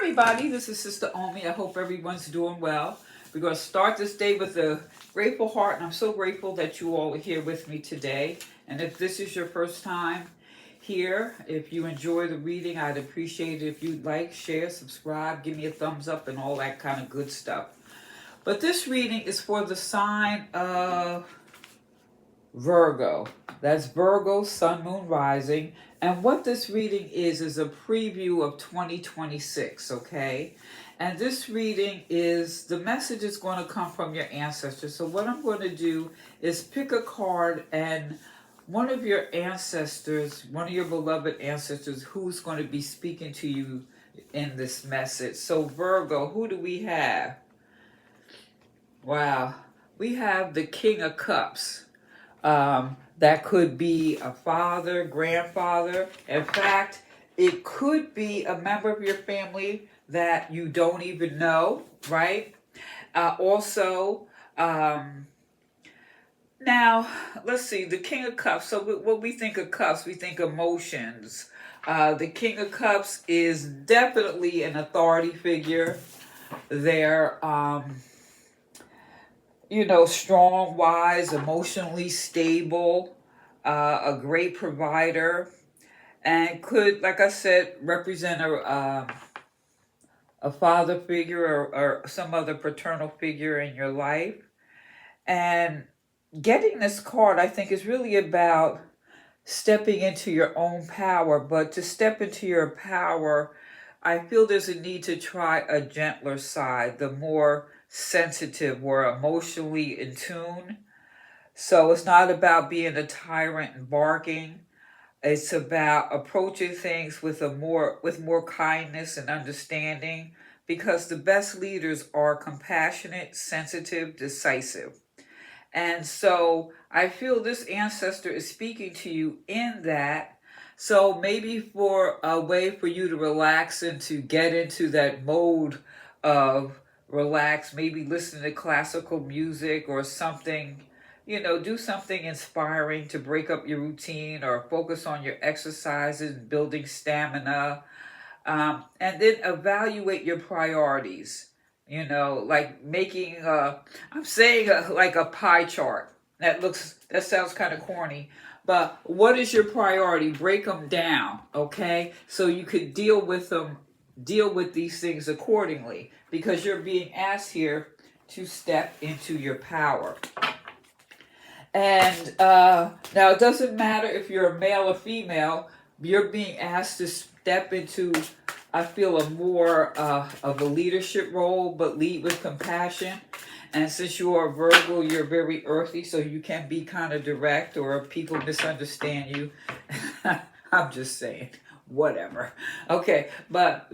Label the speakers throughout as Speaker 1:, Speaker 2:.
Speaker 1: everybody, this is Sister Omi. I hope everyone's doing well. We're going to start this day with a grateful heart, and I'm so grateful that you all are here with me today. And if this is your first time here, if you enjoy the reading, I'd appreciate it if you'd like, share, subscribe, give me a thumbs up, and all that kind of good stuff. But this reading is for the sign of Virgo. That's Virgo, Sun, Moon, Rising. And what this reading is a preview of 2026, okay? And this reading is, the message is going to come from your ancestors. So what I'm going to do is pick a card, and one of your ancestors, one of your beloved ancestors, who's going to be speaking to you in this message. So Virgo, who do we have? Wow. We have the King of Cups. That could be a father, grandfather. In fact, it could be a member of your family that you don't even know, right? Also, now, let's see, the King of Cups. So when we think of cups, we think emotions. The King of Cups is definitely an authority figure. They're, strong, wise, emotionally stable, a great provider, and could, like I said, represent a father figure or some other paternal figure in your life. And getting this card, I think, is really about stepping into your own power. But to step into your power, I feel there's a need to try a gentler side, the more sensitive, more emotionally in tune. So it's not about being a tyrant and barking. It's about approaching things with more kindness and understanding, because the best leaders are compassionate, sensitive, decisive. And so I feel this ancestor is speaking to you in that. So maybe for a way for you to relax and to get into that mode of relax, maybe listen to classical music or something, do something inspiring to break up your routine, or focus on your exercises, building stamina, and then evaluate your priorities. Like making I'm saying like a pie chart. That sounds kind of corny, but what is your priority? Break them down, okay? So you could deal with these things accordingly, because you're being asked here to step into your power. And now it doesn't matter if you're a male or female, you're being asked to step into, I feel, a more of a leadership role, but lead with compassion. And since you are Virgo, you're very earthy, so you can be kind of direct, or people misunderstand you. I'm just saying, whatever. Okay, but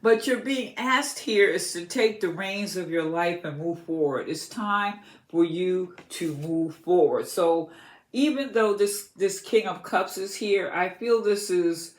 Speaker 1: but you're being asked here is to take the reins of your life and move forward. It's time for you to move forward. So even though this King of Cups is here, I feel this is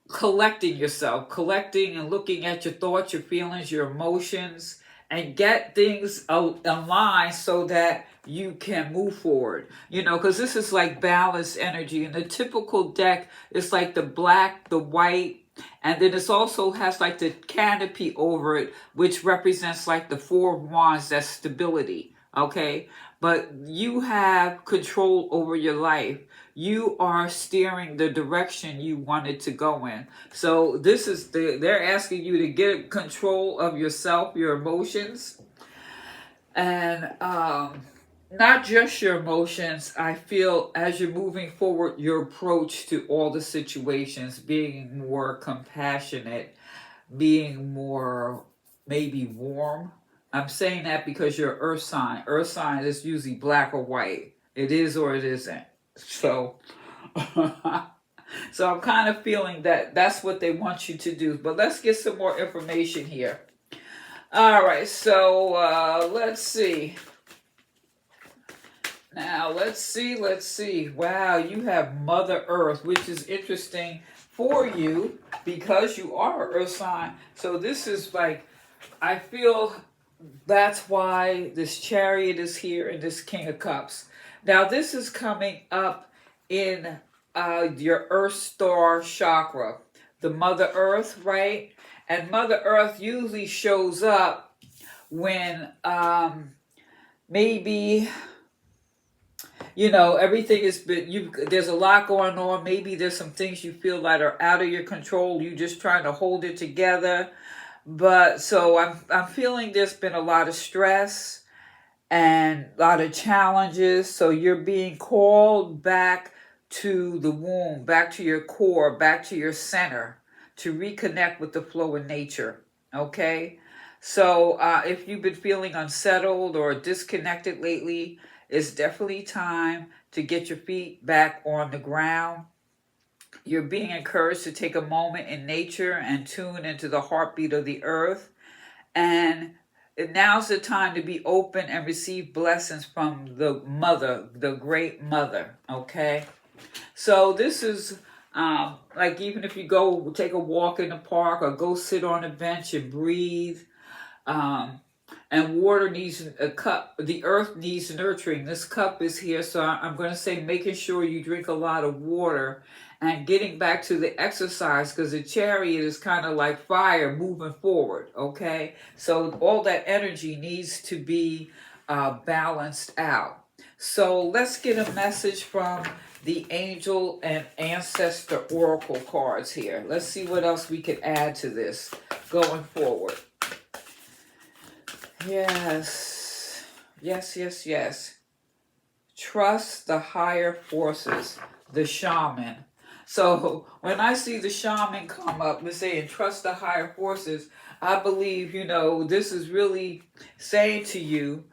Speaker 1: collecting yourself, collecting and looking at your thoughts, your feelings, your emotions, and get things aligned so that you can move forward. Because this is like balanced energy. In the typical deck, it's like the black, the white, and then it also has like the canopy over it, which represents like the Four of Wands, that's stability, okay? But you have control over your life. You are steering the direction you wanted to go in. So they're asking you to get control of yourself, your emotions, and not just your emotions. I feel as you're moving forward, your approach to all the situations, being more compassionate, being more maybe warm. I'm saying that because you're earth sign. Earth sign is usually black or white. It is or it isn't. So, so I'm kind of feeling that that's what they want you to do. But let's get some more information here. All right, so let's see. Now, let's see. Wow, you have Mother Earth, which is interesting for you because you are an Earth sign. So this is like, I feel that's why this Chariot is here and this King of Cups. Now, this is coming up in your Earth Star chakra, the Mother Earth, right? And Mother Earth usually shows up when maybe everything is been you there's a lot going on. Maybe there's some things you feel that are out of your control. You just trying to hold it together. But so I'm feeling there's been a lot of stress and a lot of challenges. So you're being called back to the womb, back to your core, back to your center to reconnect with the flow of nature. Okay? So if you've been feeling unsettled or disconnected lately, it's definitely time to get your feet back on the ground. You're being encouraged to take a moment in nature and tune into the heartbeat of the earth. And now's the time to be open and receive blessings from the mother, the great mother. Okay? So this is like even if you go take a walk in the park or go sit on a bench and breathe. Um, and water needs a cup. The earth needs nurturing. This cup is here, so I'm going to say making sure you drink a lot of water and getting back to the exercise because the chariot is kind of like fire moving forward. Okay, so all that energy needs to be balanced out. So let's get a message from the angel and ancestor oracle cards here. Let's see what else we could add to this going forward. Yes, yes, yes, yes. Trust the higher forces, the shaman. So when I see the shaman come up and saying trust the higher forces, I believe, this is really saying to you,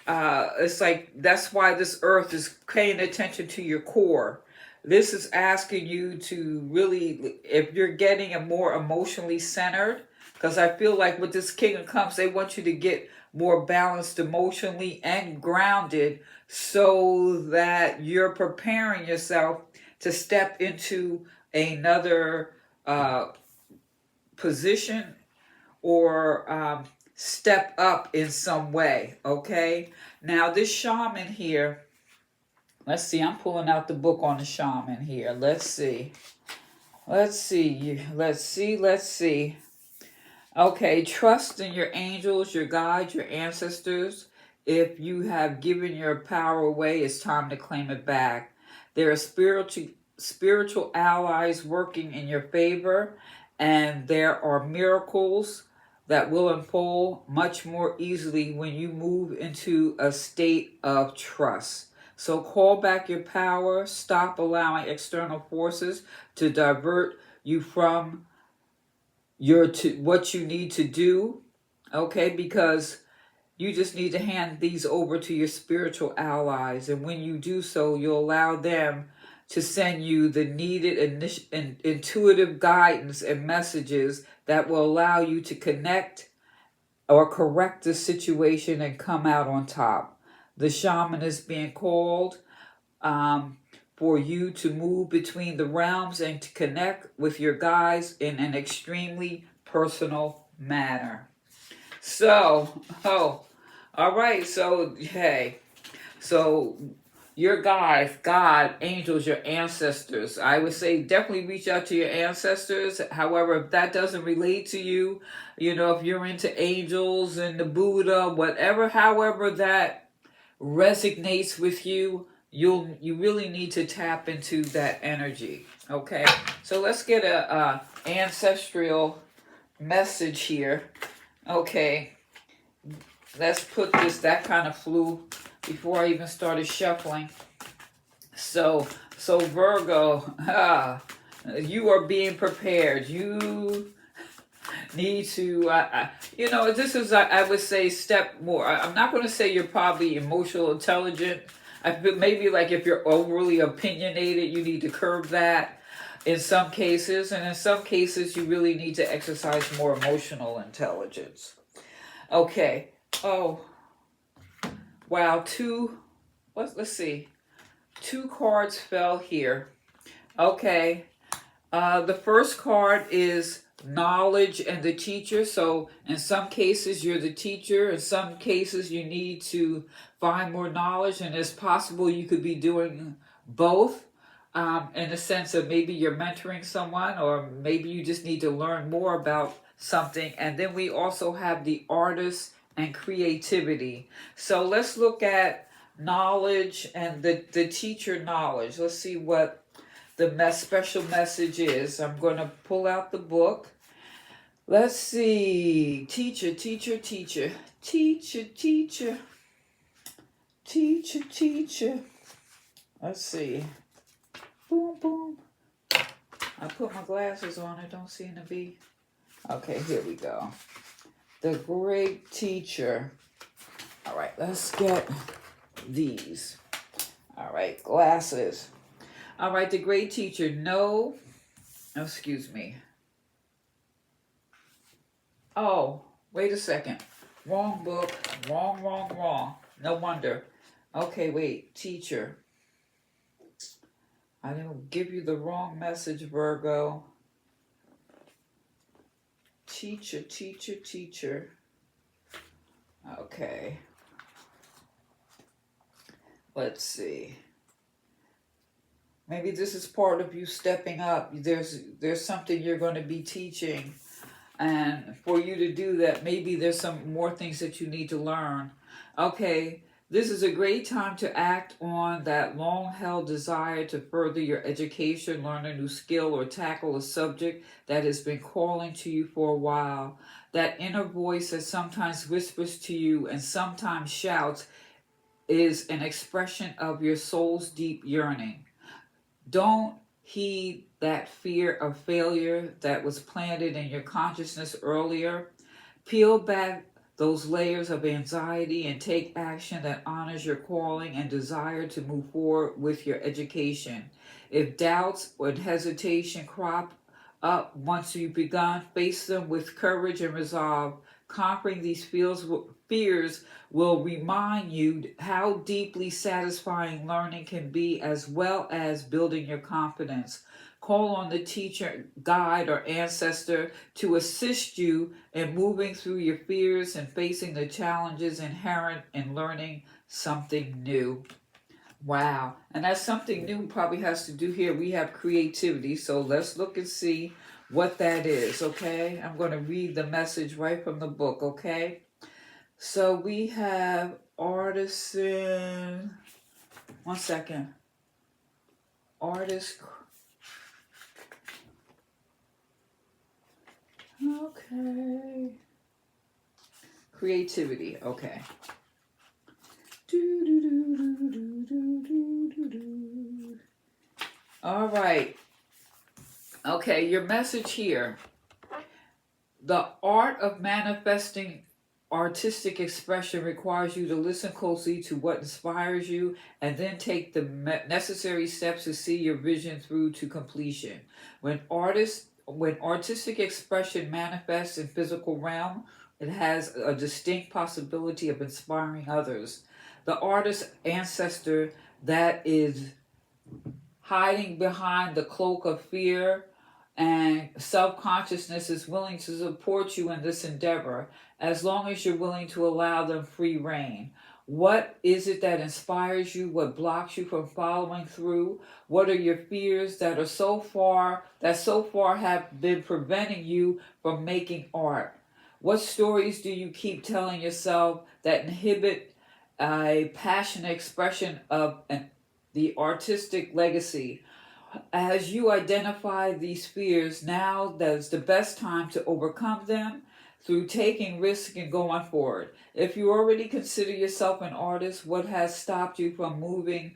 Speaker 1: it's like that's why this earth is paying attention to your core. This is asking you to really, if you're getting a more emotionally centered, because I feel like with this King of Cups, they want you to get more balanced emotionally and grounded so that you're preparing yourself to step into another position or step up in some way. Okay, now this shaman here, let's see, I'm pulling out the book on the shaman here. Let's see. Okay, trust in your angels, your guides, your ancestors. If you have given your power away, it's time to claim it back. There are spiritual allies working in your favor, and there are miracles that will unfold much more easily when you move into a state of trust. So call back your power, stop allowing external forces to divert you from what you need to do, okay? Because you just need to hand these over to your spiritual allies, and when you do so, you'll allow them to send you the needed intuitive guidance and messages that will allow you to connect or correct the situation and come out on top. The shaman is being called for you to move between the realms and to connect with your guides in an extremely personal manner. So, all right. So, hey, so your guides, God, angels, your ancestors. I would say definitely reach out to your ancestors. However, if that doesn't relate to you, if you're into angels and the Buddha, whatever, however that resonates with you, you really need to tap into that energy. Okay, so let's get a ancestral message here. Okay, let's put this. That kind of flew before I even started shuffling. So Virgo, you are being prepared. You need to, this is, I would say, step more. I'm not going to say you're probably emotional intelligent. I feel maybe like if you're overly opinionated, you need to curb that in some cases. And in some cases, you really need to exercise more emotional intelligence. Okay. Oh, wow. Let's see. 2 cards fell here. Okay. The first card is knowledge and the teacher. So in some cases you're the teacher, in some cases you need to find more knowledge, and it's possible you could be doing both. in the sense of maybe you're mentoring someone, or maybe you just need to learn more about something. And then we also have the artist and creativity. So let's look at knowledge and the teacher knowledge. Let's see what the special message is. I'm going to pull out the book. Let's see. Teacher, teacher, teacher. Teacher, teacher. Teacher, teacher. Let's see. Boom, boom. I put my glasses on. I don't seem to be. Okay, here we go. The great teacher. All right, let's get these. All right, glasses. All right, the great teacher. No, excuse me. Oh, wait a second. Wrong book. Wrong. No wonder. Okay, wait. Teacher. I didn't give you the wrong message, Virgo. Teacher, teacher, teacher. Okay. Let's see. Maybe this is part of you stepping up. There's something you're going to be teaching. And for you to do that, maybe there's some more things that you need to learn. Okay. This is a great time to act on that long-held desire to further your education, learn a new skill, or tackle a subject that has been calling to you for a while. That inner voice that sometimes whispers to you and sometimes shouts is an expression of your soul's deep yearning. Don't heed that fear of failure that was planted in your consciousness earlier. Peel back those layers of anxiety and take action that honors your calling and desire to move forward with your education. If doubts or hesitation crop up once you've begun, face them with courage and resolve. Conquering these fears will remind you how deeply satisfying learning can be, as well as building your confidence. Call on the teacher, guide, or ancestor to assist you in moving through your fears and facing the challenges inherent in learning something new. Wow. And that something new probably has to do here. We have creativity. So let's look and see what that is, okay? I'm going to read the message right from the book, okay? So we have artisan. One second. Artist. Okay. Creativity. Okay. All right. Okay, your message here. The art of manifesting artistic expression requires you to listen closely to what inspires you and then take the necessary steps to see your vision through to completion. When artistic expression manifests in physical realm, it has a distinct possibility of inspiring others. The artist's ancestor that is hiding behind the cloak of fear and self-consciousness is willing to support you in this endeavor as long as you're willing to allow them free reign. What is it that inspires you? What blocks you from following through? What are your fears that so far have been preventing you from making art? What stories do you keep telling yourself that inhibit a passionate expression of the artistic legacy? As you identify these fears, now that's the best time to overcome them through taking risks and going forward. If you already consider yourself an artist, what has stopped you from moving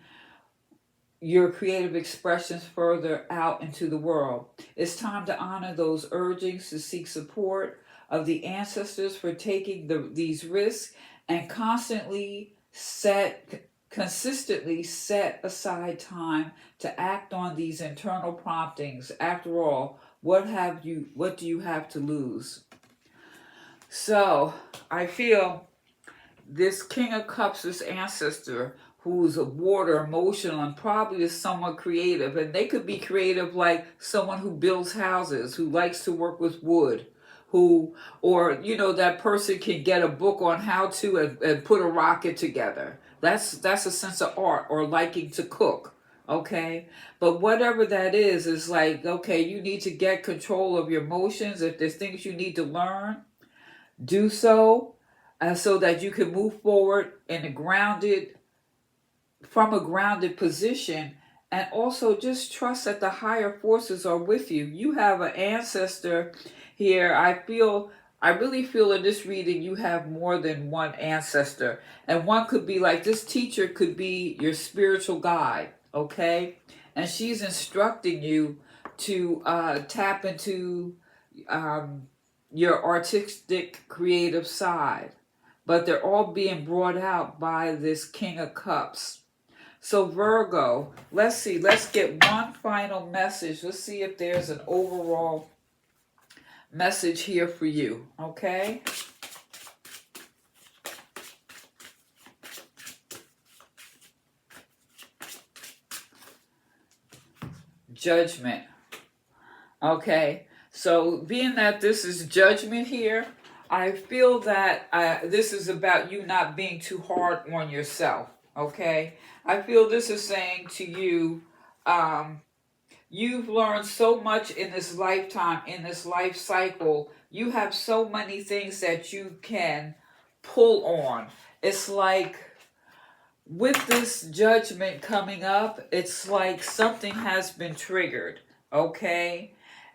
Speaker 1: your creative expressions further out into the world? It's time to honor those urgings to seek support of the ancestors for taking these risks and consistently set aside time to act on these internal promptings. After all, what do you have to lose? So I feel this King of Cups, this ancestor, who's a water, emotional, and probably is somewhat creative. And they could be creative like someone who builds houses, who likes to work with wood, that person can get a book on how to and put a rocket together. That's a sense of art, or liking to cook. Okay, but whatever that is like, okay, you need to get control of your emotions. If there's things you need to learn, do so, so that you can move forward in a grounded, from a grounded position, and also just trust that the higher forces are with you. You have an ancestor here. I really feel in this reading you have more than one ancestor, and one could be like, this teacher could be your spiritual guide, okay? And she's instructing you to tap into um, your artistic creative side, but they're all being brought out by this King of Cups. So Virgo, let's see, let's get one final message. Let's see if there's an overall message here for you, okay? Judgment. Okay, so being that this is judgment here, I feel that this is about you not being too hard on yourself, okay? I feel this is saying to you, you've learned so much in this lifetime, in this life cycle. You have so many things that you can pull on. It's like with this judgment coming up, it's like something has been triggered, okay?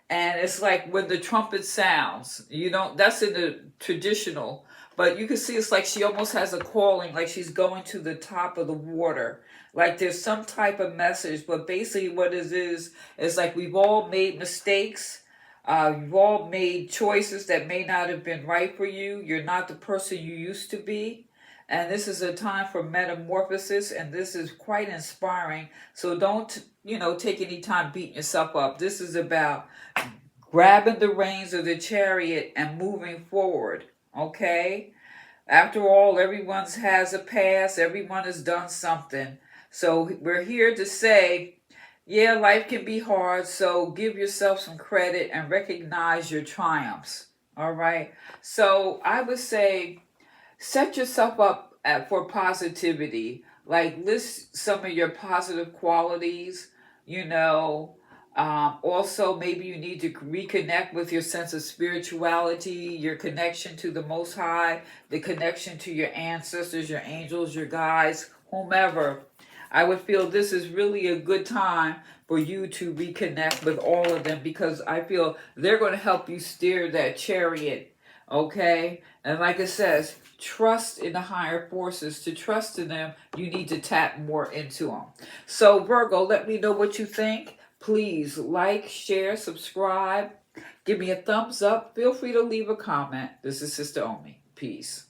Speaker 1: And it's like when the trumpet sounds, you know, that's in the traditional, but you can see it's like she almost has a calling, like she's going to the top of the water. Like there's some type of message, but basically what it is like we've all made mistakes. You've all made choices that may not have been right for you. You're not the person you used to be. And this is a time for metamorphosis, and this is quite inspiring. So don't, take any time beating yourself up. This is about grabbing the reins of the chariot and moving forward. Okay? After all, everyone's has a past, everyone has done something. So we're here to say, yeah, life can be hard, so give yourself some credit and recognize your triumphs. All right? So I would say set yourself up for positivity. Like list some of your positive qualities, you know. Also, maybe you need to reconnect with your sense of spirituality, your connection to the Most High, the connection to your ancestors, your angels, your guides, whomever. I would feel this is really a good time for you to reconnect with all of them, because I feel they're going to help you steer that chariot, okay? And like it says, trust in the higher forces. To trust in them, you need to tap more into them. So Virgo, let me know what you think. Please like, share, subscribe. Give me a thumbs up. Feel free to leave a comment. This is Sister Omi. Peace.